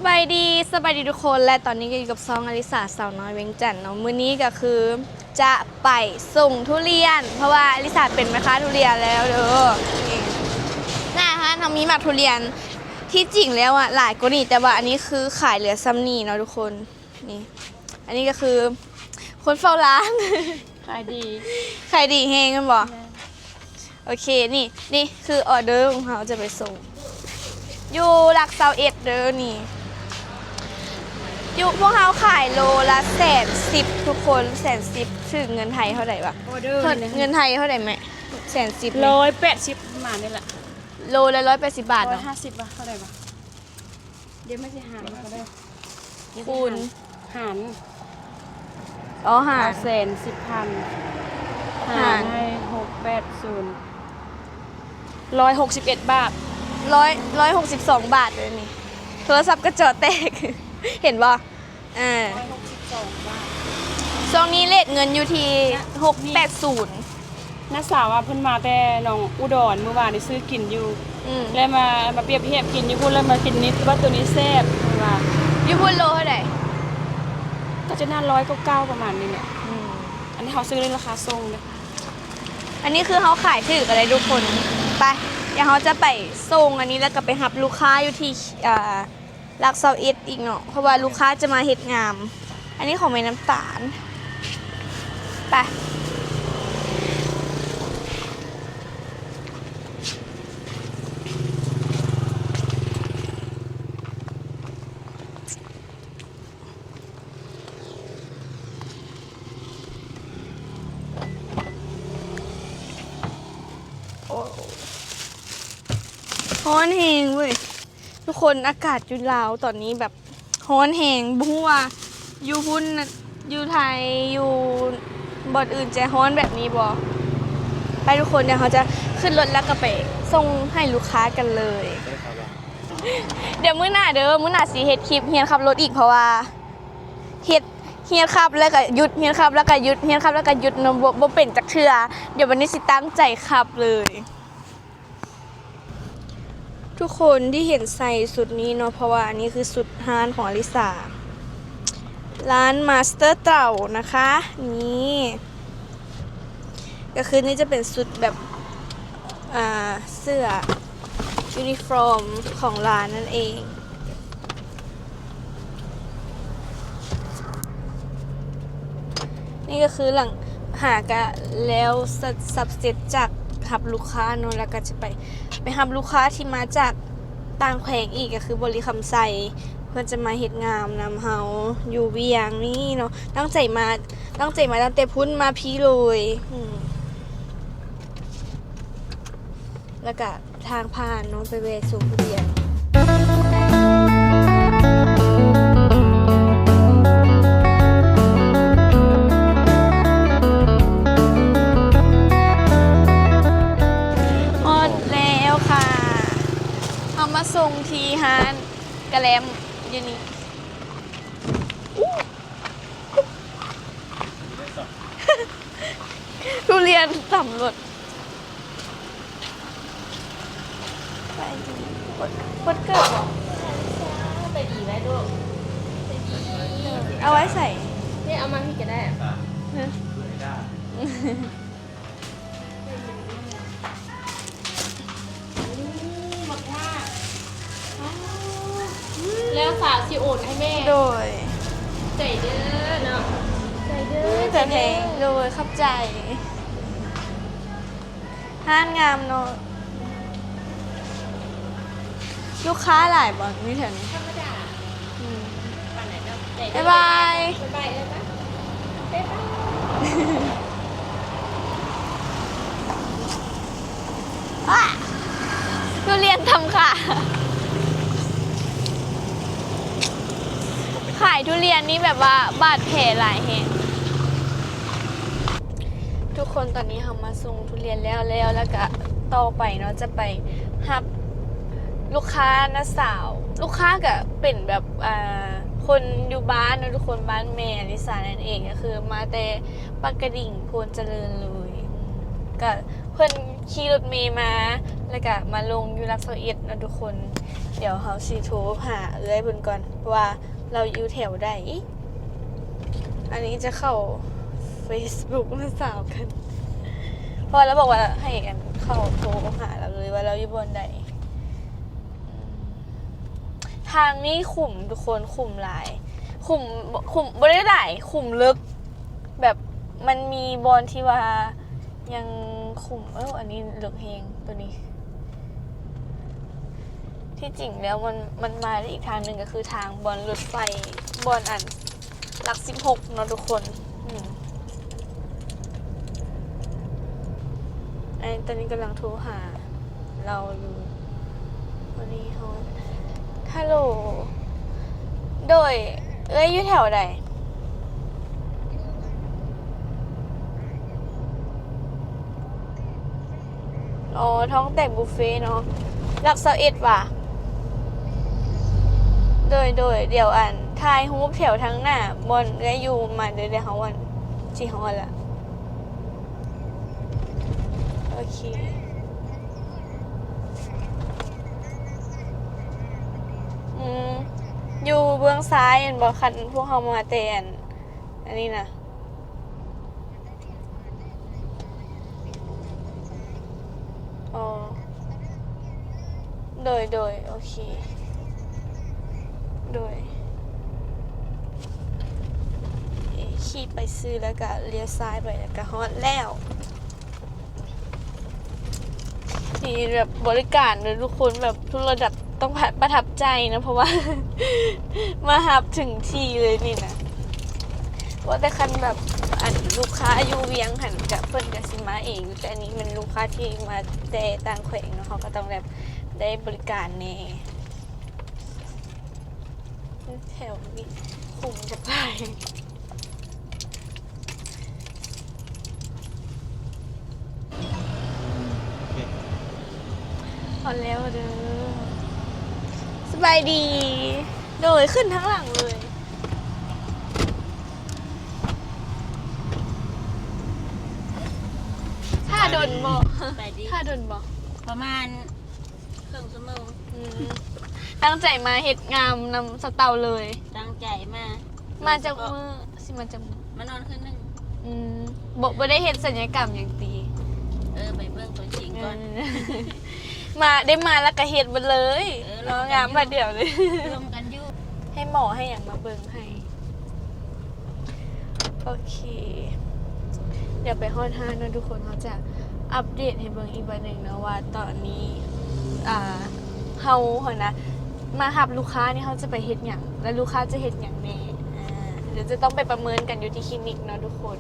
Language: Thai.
บายดีทุกคนและตอนนี้ก็อยู่กับซองอลิสาสาวน้อยเวียงจันทน์เนาะมื้อนี้ก็คือจะไปส่งทุเรียนเพราะว่าอลิสาเป็นแม่ค้าทุเรียนแล้วเด้อนี่หน้าฮะทำมีหมักทุเรียนที่จริงแล้วอ่ะหลายกว่านี้แต่ว่าอันนี้คือขายเหลือซ้ำนี่เนาะทุกคนนี่อันนี้ก็คือคนเฝ้าร้าน ขายดี ขายดีเฮงกันบ่โอเคนี่คือออเดอร์ของเขาจะไปส่งอยู่หลักเซาเอ็ดเด้อนี่อยู่พวกเขาขายโลละ110,000ทุกคน110,000ถึงเงินไทยเท่าไหร่วะ ออเดอร์ เงินไทยเท่าไหร่ไหม110,000 180ประมาณนี่แหละ โลละ180 บาทเนาะ 150บาทเท่าไหร่บาทเดี๋ยวไม่ใช่หารก็ได้ คูณ หาร อ๋อหาร 110,000หารให้161 บาท162 บาทเลยนี่โทรศัพท์ก็จอแตก เห็นบ่162 บาท ช่วงนี้เลทเงินอยู่ที่680น้าสาวเพิ่นมาแต่หนองอุดรเมื่อวานได้ซื้อกินอยู่ แล้วมาเปรียบเทียบกินอยู่พุ่นแล้วมากินนิดว่าตัวนี้แซ่บว่า อยู่พุ่นโลเท่าไหร่ ก็จะน่า199ประมาณนี้แหละอันนี้เขาซื้อในราคาส่งเลย อันนี้คือเขาขายถืออะไรทุกคนไปเดี๋ยวเขาจะไปส่งอันนี้แล้วก็ไปรับลูกค้าอยู่ที่หลักเซาเอ็ดอีกเนาะเพราะว่าลูกค้าจะมาเฮ็ดงาม อันนี้ของแม่น้ำตาลไปฮ้อนแหงเว้ยทุกคนอากาศอยู่ลาวตอนนี้แบบฮ้อนแหงบัวาอยู่พุ่นอยู่ไทยอยู่บอดอื่นจะฮ้อนแบบนี้บ่ไปทุกคนเดี๋ยวเขาจะขึ้นรถแล้วก็ไปส่งให้ลูกค้ากันเลย เดี๋ยวมื้อหน้าสิเฮ็ดคลิปเฮียนขับรถอีกเพราะว่าเฮ็ดเฮียนขับแล้วก็หยุดเฮียนขับแล้วก็หยุดเฮียนขับแล้วก็หยุดเนาะบ่เป็นจักเทื่อเดี๋ยววันนี้สิตั้งใจขับเลยทุกคนที่เห็นใส่สุดนี้เนาะเพราะว่าอันนี้คือสุดฮานของอลิสาร้านมาสเตอร์เต่านะคะนี่ก็คือนี่จะเป็นสุดแบบเสื้อยูนิฟอร์มของร้านนั่นเองนี่ก็คือหลังหากะแล้วสับเสร็จจากหับลูกค้าเนาะแล้วก็จะไปหับลูกค้าที่มาจากต่างแขวงอีกก็คือบริคำไซเพื่อนจะมาเฮ็ดงามนำเฮาอยู่เวียงนี่เนาะตั้งใจมาตั้งแต่พุ่นมาพี่เลยแล้วก็ทางผ่านเนาะไปเวสูงเรียนมาส่งทีฮานกระแลมอยู่นี่ทุเรียนต่ำรถไปดีพดเกิดหรอไปดีไหมลูกไปดี เอาไว้ใส่ นี่เอามาพี่ก็ได้อะแล้วฝากสิโอนให้แม่โดยใจเด้อเนาะใจเด้อ แต่เพลงโดยขับใจห้านงามเนาะลูกค้าหลายบ่นี่แถวนี้ ธรรมดาวันไหนเนาะ บ๊ายบาย บ๊ายบายเลยปะบ๊ายบายทุเรียนทำค่ะขายทุเรียนนี่แบบว่าบาดแผลหลายแฮงทุกคนตอนนี้เรามาส่งทุเรียนแล้วก็ต่อไปเนาะจะไปรับลูกค้านะสาวลูกค้าก็เป็นแบบคนอยู่บ้านนะทุกคนบ้านแม่อลิสานั่นเองก็คือมาแต่ปากกระดิ่งโพนเจริญเลยก็เพิ่นขี่รถเมล์มาแล้วก็มาลงอยู่หลักเสาเอ็ดนะทุกคน เดี๋ยวเขาสิโทรหาเอื้อยเพิ่นก่อนว่าเราอยู่แถวใดอันนี้จะเข้า Facebook มาสาวกันเพราะเราบอกว่าให้กันเข้าโทรหาเราเลยว่าเราอยู่บนใดทางนี้ขุมทุกคนขุมหลายขุมบ่ได้หลายขุมลึกแบบมันมีบอลที่ว่ายังขุมอันนี้เหลืองเฮงตัวนี้ที่จริงแล้วมันมาได้อีกทางหนึ่งก็คือทางบอลรถไฟบอลอันหลัก16เนาะทุกคนไอ้ตอนนี้กำลังโทรหาเราอยู่วันนี้เขาฮัลโหลโดยอยู่แถวใดอ๋อท้องแตกบุฟเฟ่เนาะหลัก21ว่ะโดยเดี๋ยวอันทายฮูปแถวทั้งหน้าบนอยู่มาเดี๋ยวเขาวันจีเขาวันละโอเคอยู่เบื้องซ้ายอันบอกคันพวกเขามาเตนอันนี้นะอ๋อโดยโอเคโดยขี่ไปซื้อแล้วก็เลี้ยวซ้ายไปแล้วก็ฮอดแล้วนี่แบบบริการเลยทุกคนแบบทุกระดับต้องประทับใจนะเพราะว่า มาหับถึงที่เลยนี่นะว่าแต่คันแบบอันลูกค้าอยู่เวียงหันกับเพิ่นกับซิมาเองแต่อันนี้มันลูกค้าที่มาแต่ต่างแขวงเนาะเขาก็ต้องแบบได้บริการแน่แถวนี้คุมจะไปพอแล้วเด้อสบายดีโดยขึ้นทั้งหลังเลยถ้าโดนบอกถ้าโดนบอกประมาณครึ่งชั่วโมงตั้งใจมาเฮ็ดงามนำสเตาเลยตั้งใจมาจากมือสิมาจากมานอนคืนนึงบ่ได้เฮ็ดสัญญกรรมอย่างตีไปเบิ่งตัวจริงก่อนมาได้มาแล้วก็เฮ็ดบ่เลยเนาะงามมาเดี๋ยวเลยรวมกันอยู่ให้หมอให้อย่างมาเบิ่งให้โอเคเดี๋ยวไปฮอด5นะทุกคนเขาจะอัปเดตให้เบิ่งอีกวันหนึ่งนะว่าตอนนี้เฮานะมาหับลูกค้านี่เขาจะไปเฮ็ดหยังแล้วลูกค้าจะเฮ็ดหยังแน่เดี๋ยวจะต้องไปประเมินกันอยู่ที่คลินิกเนาะทุกคน